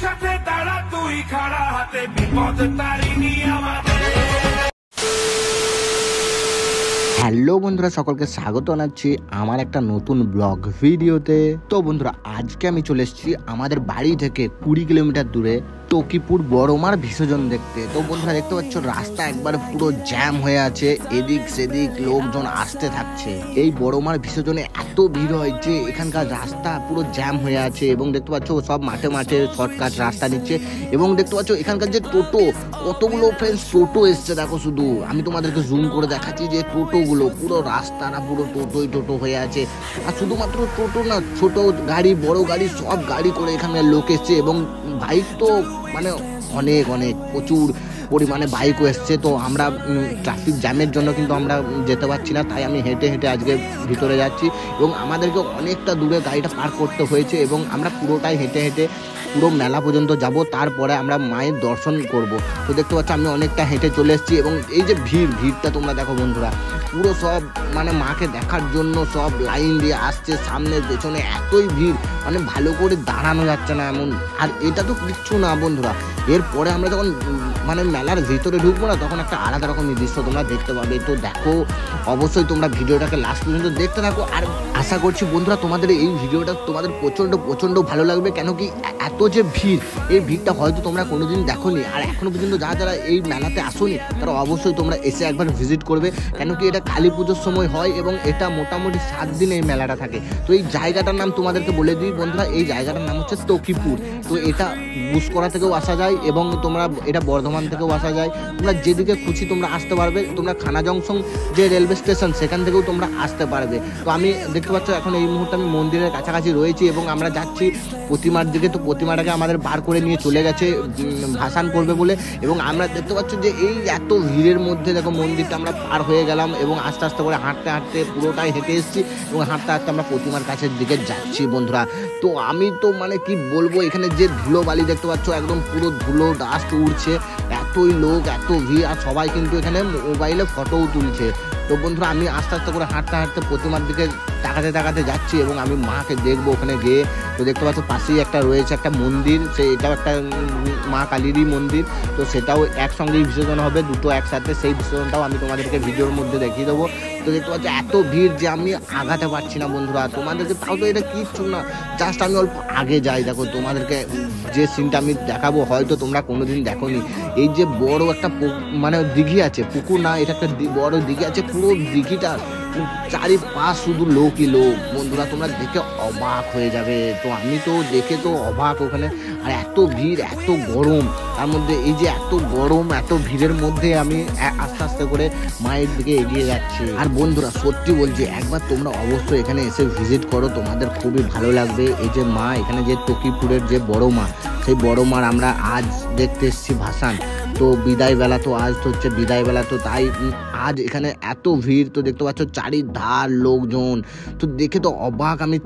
সাথে দাঁড়া তুই খাড়া হাতে বিপদ তারিনি আমাদের। হ্যালো বন্ধুরা, সকলকে স্বাগত জানাচ্ছি আমার একটা নতুন ব্লগ ভিডিওতে। তো বন্ধুরা, আজকে আমি চলে এসেছি আমাদের বাড়ি থেকে 20 কিলোমিটার দূরে তকিপুর বড়মার বিসর্জন দেখতে। তো বন্ধুরা দেখতে পাচ্ছ, রাস্তা একবার পুরো জ্যাম হয়ে আছে, এদিক সেদিক লোকজন আসতে থাকছে। এই বড়মার বিসর্জনে এত ভিড় হয় যে এখানকার রাস্তা পুরো জ্যাম হয়ে আছে, এবং দেখতে পাচ্ছ সব মাঠে মাঠে শর্টকাট রাস্তা নিচ্ছে। এবং দেখতে পাচ্ছ এখানকার যে টোটো, কতগুলো ফ্রেন্ডস টোটো এসছে দেখো। শুধু আমি তোমাদেরকে জুম করে দেখাচ্ছি যে টোটোগুলো পুরো রাস্তাটা পুরো টোটো হয়ে আছে। আর শুধুমাত্র টোটো না, ছোট গাড়ি বড় গাড়ি সব গাড়ি করে এখানে লোক এসছে, এবং বাইক তো মানে অনেক প্রচুর পরিমাণে বাইকও এসছে। তো আমরা ট্রাফিক জ্যামের জন্য কিন্তু আমরা যেতে পারছি না, তাই আমি হেঁটে হেঁটে আজকে ভিতরে যাচ্ছি, এবং আমাদেরকে অনেকটা দূরে গাড়িটা পার্ক করতে হয়েছে, এবং আমরা পুরোটাই হেঁটে হেঁটে পুরো মেলা পর্যন্ত যাব, তারপরে আমরা মায়ের দর্শন করব। তো দেখতে পাচ্ছ আমি অনেকটা হেঁটে চলে এসেছি, এবং এই যে ভিড়টা তোমরা দেখো বন্ধুরা, পুরো সব মানে মাকে দেখার জন্য সব লাইন দিয়ে আসছে, সামনে পেছনে এতই ভিড়, মানে ভালো করে দাঁড়ানো যাচ্ছে না এমন। আর এটা তো কিচ্ছু না বন্ধুরা, এরপরে আমরা যখন মানে মেলার ভিতরে ঢুকবো না, তখন একটা আলাদা রকমের দৃশ্য তোমরা দেখতে পাবে। তো দেখো, অবশ্যই তোমরা ভিডিওটাকে লাস্ট পর্যন্ত দেখতে থাকো। আর আশা করছি বন্ধুরা তোমাদের এই ভিডিওটা তোমাদের প্রচণ্ড ভালো লাগবে, কেন কি এত যে ভিড়, এই ভিড়টা হয়তো তোমরা কোনোদিন দেখোনি, আর এখনো পর্যন্ত যারা এই মেলাতে আসোনি তারা অবশ্যই তোমরা এসে একবার ভিজিট করবে, কেন কি এটা কালী পুজোর সময় হয়, এবং এটা মোটামুটি 7 দিন এই মেলাটা থাকে। তো এই জায়গাটার নাম তোমাদেরকে বলে দিই বন্ধুরা, এই জায়গাটার নাম হচ্ছে তকিপুর। তো এটা বুসকরা থেকেও আসা যায়, এবং তোমরা এটা বর্ধমান থেকেও আসা যায়, তোমরা যেদিকে খুশি তোমরা আসতে পারবে। তোমরা খানা জংশন যে রেলওয়ে স্টেশন, সেখান থেকেও তোমরা আসতে পারবে। তো আমি দেখতে পাচ্ছ এখন এই মুহূর্তে আমি মন্দিরের কাছাকাছি রয়েছি, এবং আমরা যাচ্ছি প্রতিমার দিকে। তো প্রতিমাটাকে আমাদের বার করে নিয়ে চলে গেছে ভাসান করবে বলে, এবং আমরা দেখতে পাচ্ছ যে এই এত ভিড়ের মধ্যে দেখো মন্দিরটা আমরা পার হয়ে গেলাম, এবং আস্তে আস্তে করে হাঁটতে পুরোটাই হেঁটে এসেছি, এবং হাঁটতে আমরা প্রতিমার কাছের দিকে যাচ্ছি বন্ধুরা। তো আমি তো মানে কি বলবো, এখানে যে ধুলো বালি দেখতে পাচ্ছ, একদম পুরো ধুলো ডাস্ট উড়ছে, এতই লোক এত ভিড়, আর সবাই কিন্তু এখানে মোবাইলে ফটোও তুলছে। তো বন্ধুরা, আমি আস্তে আস্তে করে হাঁটতে প্রতিমার দিকে তাকাতে যাচ্ছি, এবং আমি মাকে দেখবো ওখানে গিয়ে। তো দেখতে পাচ্ছ পাশেই একটা রয়েছে একটা মন্দির, এটাও একটা মা কালীরই মন্দির। তো সেটাও একসঙ্গেই বিসর্জন হবে, দুটো একসাথে, সেই বিসর্জনটাও আমি তোমাদেরকে ভিডিওর মধ্যে দেখিয়ে দেবো। তো দেখতে পাচ্ছ এত ভিড় যে আমি আগাতে পারছি না বন্ধুরা তোমাদেরকে, তাও তো এটা কিচ্ছু না, জাস্ট আমি অল্প আগে যাই। দেখো তোমাদেরকে যে সিনটা আমি দেখাবো হয়তো তোমরা কোনোদিন দেখোনি। এই যে বড় একটা মানে দিঘি আছে, পুকুর না, এটা একটা বড় দিঘি আছে, পুরো দিঘিটা চারিপাশ শুধু লোকই লোক বন্ধুরা, তোমরা দেখে অবাক হয়ে যাবে। তো আমি তো দেখে তো অবাক ওখানে, আর এত ভিড় এত গরম, তার মধ্যে এই যে এত গরম এত ভিড়ের মধ্যে আমি আস্তে আস্তে করে মায়ের দিকে এগিয়ে যাচ্ছি। আর বন্ধুরা সত্যি বলছি, একবার তোমরা অবশ্যই এখানে এসে ভিজিট করো, তোমাদের খুবই ভালো লাগবে। এই যে মা, এখানে যে তকিপুরের যে বড় মা, সেই বড় মার আমরা আজ দেখতে এসেছি ভাসান। তো বিদায় বেলা, তো আজ তো হচ্ছে বিদায় বেলা, তো তাই আজ এখানে এত ভিড়। তো দেখতে পাচ্ছ চারিধার লোকজন, তো দেখে তো অবাক আমি।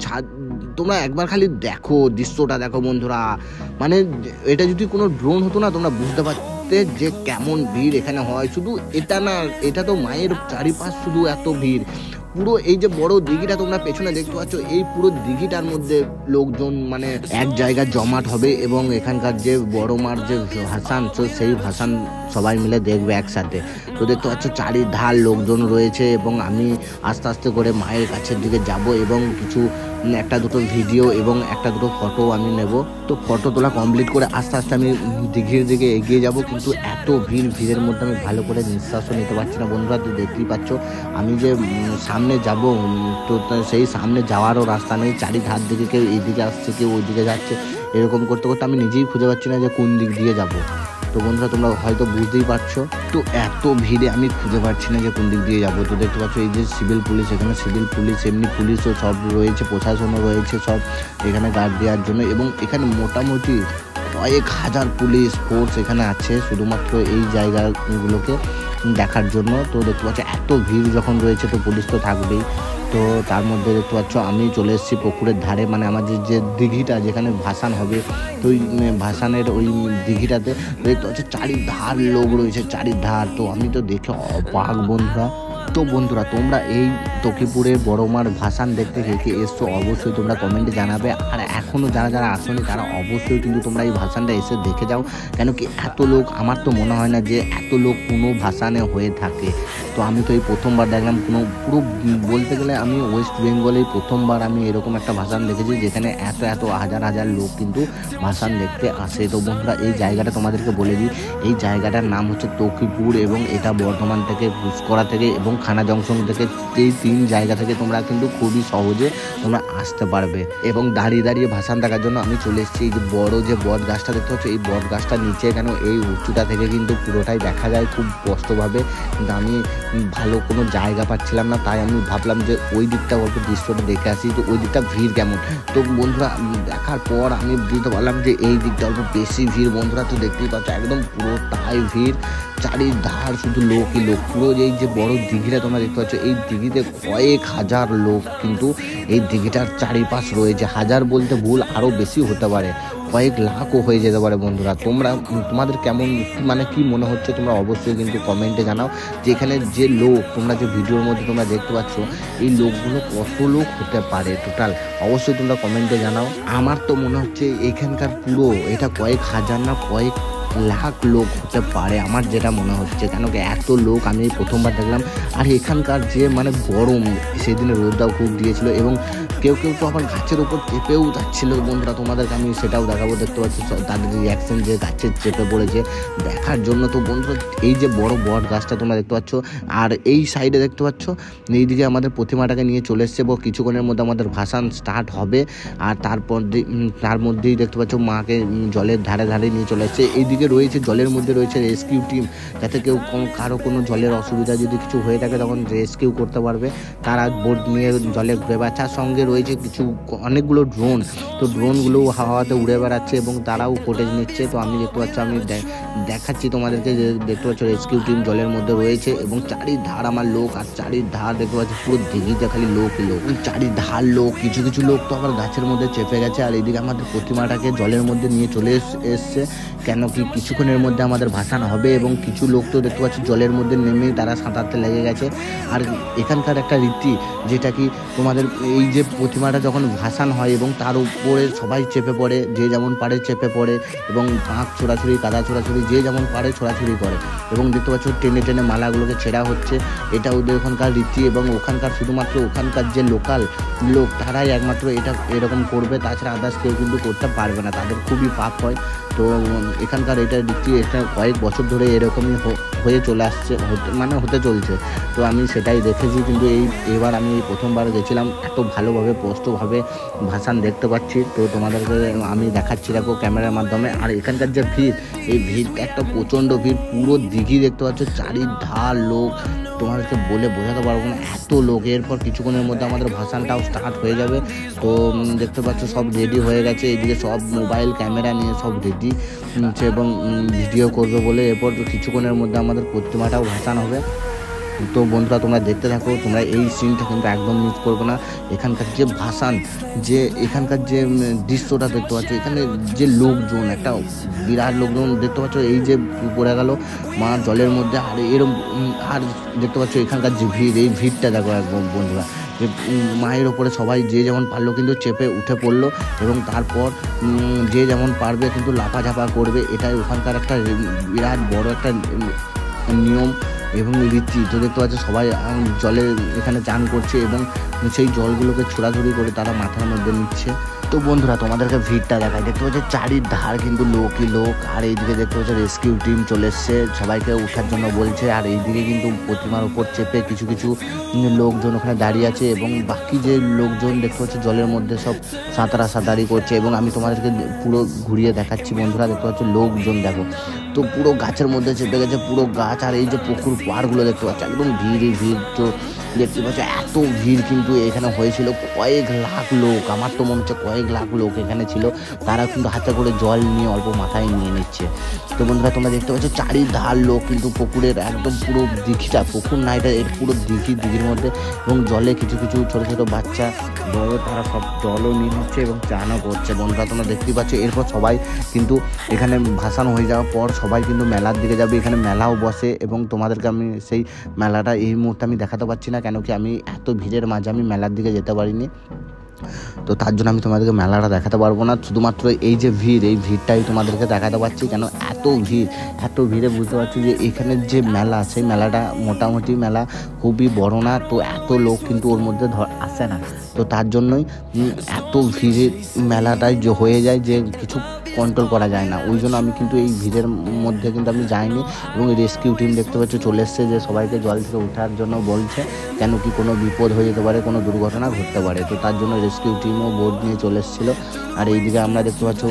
তোমরা একবার খালি দেখো, দৃশ্যটা দেখো বন্ধুরা, মানে এটা যদি কোনো ড্রোন হতো না, তোমরা বুঝতে পারতে যে কেমন ভিড় এখানে হয়। শুধু এটা না, এটা তো মায়ের চারিপাশ শুধু এত ভিড়। পুরো এই যে বড় দিঘিটা তোমরা পেছনে দেখতে পাচ্ছ, এই পুরো দিঘিটার মধ্যে লোকজন মানে এক জায়গায় জমাট হবে, এবং এখানকার যে বড় মার যে ভাসান, তো সেই ভাসান সবাই মিলে দেখবে একসাথে। তো দেখতে পাচ্ছ চারিধার লোকজন রয়েছে, এবং আমি আস্তে আস্তে করে মায়ের কাছের দিকে যাব, এবং কিছু একটা দুটো ভিডিও এবং একটা দুটো ফটো আমি নেব। তো ফটো তোলা কমপ্লিট করে আস্তে আস্তে আমি দিঘির দিকে এগিয়ে যাব, কিন্তু এত ভিড়ের মধ্যে আমি ভালো করে নিঃশ্বাসও নিতে পারছি না বন্ধুরা। তো দেখতেই পাচ্ছ আমি যে সামনে যাব, তো সেই সামনে যাওয়ারও রাস্তা নেই, চারিধার দিকে কেউ এইদিকে আসছে, কেউ ওইদিকে যাচ্ছে, এরকম করতে করতে আমি নিজেই খুঁজে পাচ্ছি না যে কোন দিক দিয়ে যাব। তো বন্ধুরা তোমরা হয়তো বুঝতেই পারছো, তো এত ভিড়ে আমি খুঁজে পাচ্ছি না যে কোন দিক দিয়ে যাবো। তো দেখতে পাচ্ছ এই যে সিভিল পুলিশ, এখানে সিভিল পুলিশ এমনি পুলিশও সব রয়েছে, প্রশাসনও রয়েছে সব এখানে গার্ড দেওয়ার জন্য, এবং এখানে মোটামুটি কয়েক হাজার পুলিশ ফোর্স এখানে আছে শুধুমাত্র এই জায়গাগুলোকে দেখার জন্য। তো দেখতে পাচ্ছ এত ভিড় যখন রয়েছে, তো পুলিশ তো থাকবেই। তো তার মধ্যে দেখতে পাচ্ছ আমি চলে এসেছি পুকুরের ধারে, মানে আমাদের যে দিঘিটা যেখানে ভাসান হবে, তো ওই ভাসানের ওই দিঘিটাতে দেখতে পাচ্ছ চারিধার লোক রয়েছে, চারিধার। তো আমি তো দেখে অবাক বন্ধুরা। তো বন্ধুরা তোমরা এই তকিপুরে বড় মার ভাসান দেখতে কে কে এসছো অবশ্যই তোমরা কমেন্টে জানাবে। আর এখন এখনও যারা যারা আসেনি তারা অবশ্যই কিন্তু তোমরা এই ভাসানটা এসে দেখে যাও, কেন কি এত লোক আমার তো মনে হয় না যে এত লোক কোনো ভাসানে হয়ে থাকে। তো আমি তো এই প্রথমবার দেখলাম, কোনো পুরো বলতে গেলে আমি ওয়েস্ট বেঙ্গলেই প্রথমবার আমি এরকম একটা ভাসান দেখেছি যেখানে এত এত হাজার হাজার লোক কিন্তু ভাসান দেখতে আসে। তো বন্ধুরা এই জায়গাটা তোমাদেরকে বলে দিই, এই জায়গাটার নাম হচ্ছে তকিপুর এবং এটা বর্ধমান থেকে, গুসকরা থেকে এবং খানা জংশন থেকে, এই 3 জায়গা থেকে তোমরা কিন্তু খুবই সহজে তোমরা আসতে পারবে। এবং দাঁড়িয়ে দাঁড়িয়ে ভাসান দেখার জন্য আমি চলে এসেছি এই যে বড় যে বট গাছটা দেখতে হচ্ছে, এই বট গাছটার নিচে কেন এই উঁচুটা থেকে কিন্তু পুরোটাই দেখা যায় খুব স্পষ্টভাবে, কিন্তু আমি ভালো কোনো জায়গা পাচ্ছিলাম না, তাই আমি ভাবলাম যে ওই দিকটা অল্প দৃশ্যটা দেখে আসি, তো ওই দিকটা ভিড় কেমন। তো বন্ধুরা দেখার পর আমি বুঝতে পারলাম যে এই দিকটা অল্প বেশি ভিড়। বন্ধুরা তো দেখতেই পাচ্ছ একদম পুরোটাই ভিড়, চারিধার শুধু লোকই লোক। পুরো এই যে বড় দিঘিটা তোমরা দেখতে পাচ্ছ, এই দিঘিতে কয়েক হাজার লোক কিন্তু এই দিঘিটার চারিপাশ রয়েছে। হাজার বলতে ভুল, আরও বেশি হতে পারে, কয়েক লাখও হয়ে যেতে পারে। বন্ধুরা তোমাদের কেমন মানে কি মনে হচ্ছে তোমরা অবশ্যই কিন্তু কমেন্টে জানাও যে এখানে যে লোক তোমরা যে ভিডিওর মধ্যে তোমরা দেখতে পাচ্ছ এই লোকগুলো কত লোক হতে পারে টোটাল, অবশ্যই তোমরা কমেন্টে জানাও। আমার তো মনে হচ্ছে এখানকার পুরো এটা কয়েক হাজার না কয়েক লাখ লোক হতে পারে, আমার যেটা মনে হচ্ছে, কেন কি এত লোক আমি প্রথমবার দেখলাম। আর এখানকার যে মানে গরম, সেদিনে রোদটাও খুব দিয়েছিল এবং কেউ কেউ তো আবার গাছের উপর চেপেও যাচ্ছিল। বন্ধুরা তোমাদেরকে আমি সেটাও দেখাবো, দেখতে পাচ্ছি তাদের রিয়াকশন যে গাছের চেপে পড়েছে দেখার জন্য। তো বন্ধুরা এই যে বড় বট গাছটা তোমরা দেখতে পাচ্ছ, আর এই সাইডে দেখতে পাচ্ছ এইদিকে আমাদের প্রতিমাটাকে নিয়ে চলে এসছে এবং কিছুক্ষণের মধ্যে আমাদের ভাসান স্টার্ট হবে। আর তার মধ্যেই দেখতে পাচ্ছ মাকে জলের ধারে ধারে নিয়ে চলে এসছে। এইদিকে রয়েছে জলের মধ্যে রয়েছে রেস্কিউ টিম, যাতে কেউ কারো কোনো জলের অসুবিধা যদি কিছু হয়ে থাকে তখন রেস্কিউ করতে পারবে, তারা বোট নিয়ে জলে ঘুরে বেড়াচ্ছে। সঙ্গে রয়েছে অনেকগুলো ড্রোন, তো ড্রোনগুলো হাওয়াতে উড়ে বেড়াচ্ছে এবং তারাও ফুটেজ নিচ্ছে। তো আমি দেখতে পাচ্ছি, আমি দেখাচ্ছি তোমাদেরকে যে দেখতে পাচ্ছ রেস্কিউ টিম জলের মধ্যে রয়েছে এবং চারিধার আমার লোক, আর চারিধার দেখতে পাচ্ছি পুরো দিঘিতে খালি লোকই লোক, চারিধার লোক। কিছু কিছু লোক তো আবার গাছের মধ্যে চেপে গেছে, আর এইদিকে আমাদের প্রতিমাটাকে জলের মধ্যে নিয়ে চলে এসছে, কেন কি কিছুক্ষণের মধ্যে আমাদের ভাসান হবে। এবং কিছু লোক তো দেখতে পাচ্ছি জলের মধ্যে নেমেই তারা সাঁতারতে লেগে গেছে। আর এখানকার একটা রীতি যেটা কি তোমাদের এই যে প্রতিমাটা যখন ভাসান হয় এবং তার উপরে সবাই চেপে পড়ে, যে যেমন পারে চেপে পড়ে এবং পাঁক ছোড়াছুড়ি কাদা ছোড়াছুড়ি যে যেমন পারে ছোড়াছুড়ি করে, এবং দেখতে পাচ্ছ টেনে টেনে মালাগুলোকে ছেঁড়া হচ্ছে, এটা ওদের ওখানকার রীতি। এবং ওখানকার শুধুমাত্র ওখানকার যে লোকাল লোক তারাই একমাত্র এটা এরকম করবে, তাছাড়া আদার্স কেউ কিন্তু করতে পারবে না, তাদের খুবই পাপ হয়। তো এখানকার এটা রীতি, এটা কয়েক বছর ধরে এরকমই হয়ে চলে আসছে, হতে চলছে। তো আমি সেটাই দেখেছি, কিন্তু এবার আমি এই প্রথমবার গেছিলাম, এত ভালোভাবে স্পষ্টভাবে ভাসান দেখতে পাচ্ছি। তো তোমাদেরকে আমি দেখাচ্ছি দেখো ক্যামেরার মাধ্যমে। আর এখানকার যে ভিড়, এই ভিড়টা একটা প্রচণ্ড ভিড়, পুরো দিঘি দেখতে পাচ্ছ চারিধার লোক, তোমাদেরকে বলে বোঝাতে পারবো না এত লোক। এরপর কিছুক্ষণের মধ্যে আমাদের ভাসানটাও স্টার্ট হয়ে যাবে। তো দেখতে পাচ্ছ সব রেডি হয়ে গেছে, এদিকে সব মোবাইল ক্যামেরা নিয়ে সব রেডি এবং ভিডিও করবে বলে। এরপর কিছুক্ষণের মধ্যে আমাদের প্রতিমাটাও ভাসান হবে। তো বন্ধুরা তোমরা দেখতে থাকো, তোমরা এই সিনটা কিন্তু একদম মিস করবে না। এখানকার যে ভাসান, যে এখানকার যে দৃশ্যটা দেখতে পাচ্ছ, এখানে যে লোকজন, একটা বিরাট লোকজন দেখতে পাচ্ছ, এই যে পড়ে গেল মা জলের মধ্যে। আর এরকম আর দেখতে পাচ্ছ এখানকার যে ভিড়, এই ভিড়টা দেখো একদম বন্ধুরা, যে মায়ের ওপরে সবাই যে যেমন পারলো কিন্তু চেপে উঠে পড়লো এবং তারপর যে যেমন পারবে কিন্তু লাফাঝাপা করবে। এটাই ওখানকার একটা বিরাট বড় একটা নিয়ম এবং রীতি। তো দেখতে পাচ্ছ সবাই জলে এখানে চান করছে এবং সেই জলগুলোকে ছোড়াছুড়ি করে তারা মাথার মধ্যে নিচ্ছে। তো বন্ধুরা তোমাদেরকে ভিড়টা দেখায়, দেখতে পাচ্ছ চারিধার কিন্তু লোকই লোক। আর এইদিকে দেখতে পাচ্ছ রেস্কিউ টিম চলে এসছে, সবাইকে ওঠার জন্য বলছে। আর এইদিকে কিন্তু প্রতিমার উপর চেপে কিছু কিছু লোকজন ওখানে দাঁড়িয়ে আছে এবং বাকি যে লোকজন দেখতে পাচ্ছ জলের মধ্যে সব সাঁতারি করছে। এবং আমি তোমাদেরকে পুরো ঘুরিয়ে দেখাচ্ছি বন্ধুরা, দেখতে পাচ্ছ লোকজন দেখো, তো পুরো গাছের মধ্যে চেপে গেছে পুরো গাছ। আর এই যে পুকুর পাড়গুলো দেখতে পাচ্ছ একদম ভিড়। তো দেখতে পাচ্ছ এত ভিড় কিন্তু এখানে হয়েছিল, কয়েক লাখ লোক, আমার তো মনে হচ্ছে কয়েক লাখ লোক এখানে ছিল, তারা কিন্তু হাতে করে জল নিয়ে অল্প মাথায় নিয়ে নিচ্ছে। তো বন্ধুরা তোমরা দেখতে পাচ্ছ চারিধার লোক কিন্তু পুকুরের একদম পুরো দিঘিটা, পুকুর না এটা এর পুরো দিঘির মধ্যে, এবং জলে কিছু কিছু ছোটো ছোটো বাচ্চা বড় তারা সব জলও নিয়ে নিচ্ছে এবং চানও করছে। বন্ধুরা তোমরা দেখতেই পাচ্ছ এরপর সবাই কিন্তু এখানে ভাসান হয়ে যাওয়ার পর সবাই কিন্তু মেলার দিকে যাবে, এখানে মেলাও বসে। এবং তোমাদেরকে আমি সেই মেলাটা এই মুহূর্তে আমি দেখাতে পারছি না, কেন কি আমি এত ভিড়ের মাঝে আমি মেলার দিকে যেতে পারিনি। তো তার জন্য আমি তোমাদেরকে মেলাটা দেখাতে পারবো না, শুধুমাত্র এই যে ভিড়, এই ভিড়টাই তোমাদেরকে দেখাতে পারছি। কেন এত ভিড়ে বুঝতে পারছি যে এখানের যে মেলা, সেই মেলাটা মোটামুটি মেলা খুবই বড় না, তো এত লোক কিন্তু ওর মধ্যে আসে না। তো তার জন্যই এত ভিড়ের মেলাটাই যে হয়ে যায় যে কিছু কন্ট্রোল করা যায় না। ওই জন্য আমি কিন্তু এই ভিড়ের মধ্যে কিন্তু আমি যাইনি। এবং রেস্কিউ টিম দেখতে পাচ্ছ চলে এসছে, যে সবাইকে জল থেকে ওঠার জন্য বলছে, কেন কি কোনো বিপদ হয়ে যেতে পারে, কোনো দুর্ঘটনা ঘটতে পারে। তো তার জন্য রেস্কিউ টিমও বোর্ড নিয়ে চলে এসেছিলো। আর এইদিকে আমরা দেখতে পাচ্ছ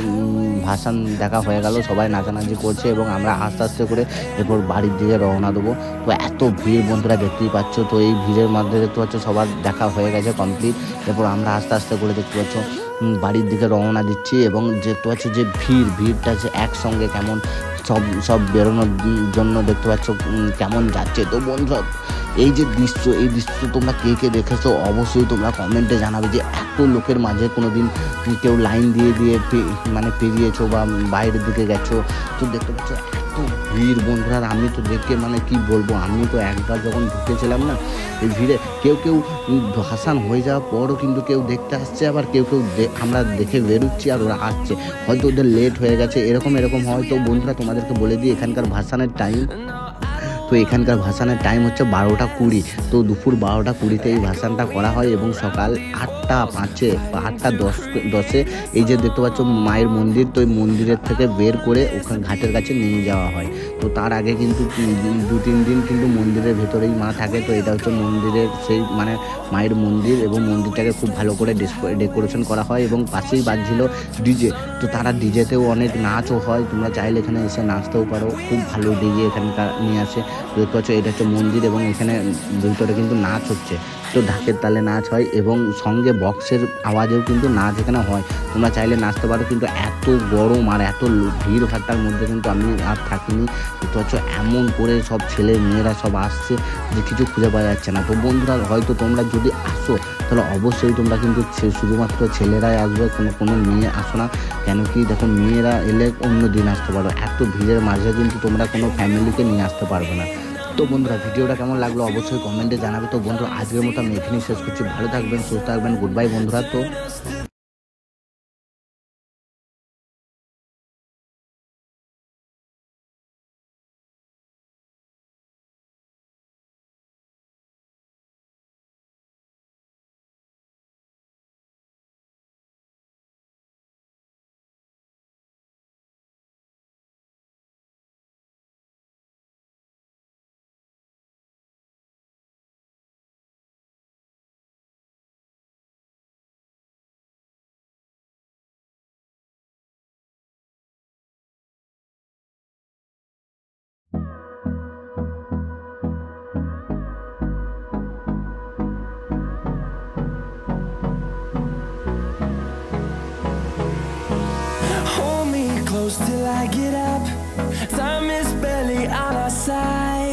ভাসান দেখা হয়ে গেল, সবাই নাচানাচি করছে এবং আমরা আস্তে আস্তে করে এরপর বাড়ির দিকে রওনা দেবো। তো এত ভিড় বন্ধুরা দেখতেই পাচ্ছ। তো এই ভিড়ের মধ্যে দেখতে পাচ্ছ সবার দেখা হয়ে গেছে কমপ্লিট। এরপর আমরা আস্তে আস্তে করে দেখতে পাচ্ছ বাড়ির দিকে রওনা দিচ্ছি। এবং দেখতে পাচ্ছ যে ভিড়টা যে একসঙ্গে কেমন সব বেরোনোর জন্য দেখতে পাচ্ছ কেমন যাচ্ছে। তো বন্ধুরা এই দৃশ্য তোমরা কে দেখেছো অবশ্যই তোমরা কমেন্টে জানাবে, যে এত লোকের মাঝে কোনো দিন কেউ লাইন দিয়ে মানে পেরিয়েছো বা বাইরের দিকে গেছো। তো দেখতে পাচ্ছ এত ভিড় বন্ধুরা, আমি তো দেখে মানে কি বলবো, আমি তো একবার যখন ঢুকেছিলাম না এই ভিড়ে, কেউ ভাসান হয়ে যাওয়ার পরও কিন্তু কেউ দেখতে আসছে, আবার কেউ আমরা দেখে বেরোচ্ছি আর ওরা আসছে, হয়তো ওদের লেট হয়ে গেছে, এরকম হয়। তো বন্ধুরা তোমাদেরকে বলে দিই এখানকার ভাসানের টাইম, তো এখানকার ভাসানের টাইম হচ্ছে 12:20। তো দুপুর 12:20 এই ভাসানটা করা হয় এবং সকাল 8:05 বা 8:10 এই যে দেখতে পাচ্ছ মায়ের মন্দির, তো এই মন্দিরের থেকে বের করে ওখানে ঘাটের কাছে নিয়ে যাওয়া হয়। তো তার আগে কিন্তু 2-3 দিন কিন্তু মন্দিরের ভেতরেই মা থাকে। তো এটা হচ্ছে মন্দিরের সেই মানে মায়ের মন্দির, এবং মন্দিরটাকে খুব ভালো করে ডেকোরেশন করা হয় এবং পাশেই বাজছিল ডিজে। তো তারা ডিজেতেও অনেক নাচও হয়, তোমরা চাইলে এখানে এসে নাচতেও পারো, খুব ভালো ডিজে এখানকার নিয়ে আসে। দেখতে পাচ্ছ এটা হচ্ছে মন্দির এবং এখানে ভিতরে কিন্তু নাচ হচ্ছে। তো ঢাকের তালে নাচ হয় এবং সঙ্গে বক্সের আওয়াজেও কিন্তু নাচ এখানে হয়, তোমরা চাইলে নাচতে পারো। কিন্তু এত গরম আর এত ভিড় ভাট্টার মধ্যে কিন্তু আমি আর থাকিনি। দেখতে পাচ্ছ এমন করে সব ছেলে মেয়েরা সব আসছে যে কিছু খুঁজে পাওয়া যাচ্ছে না। তো বন্ধুরা হয়তো তোমরা যদি আসো তাহলে অবশ্যই তোমরা কিন্তু শুধুমাত্র ছেলেরাই আসবে, কোনো মেয়ে আসো না। কেন কি দেখো মেয়েরা এলে অন্য দিন আসতে পারো, এত ভিড়ের মাঝে কিন্তু তোমরা কোনো ফ্যামিলিকে নিয়ে আসতে পারবে না। তো বন্ধুরা ভিডিওটা কেমন লাগলো অবশ্যই কমেন্টে জানাবে। তো বন্ধুরা আজকের মতো আমি এখানেই শেষ করছি, ভালো থাকবেন, সুস্থ থাকবেন, গুড বাই বন্ধুরা। তো Hold me close till I get up. Time is barely on our side.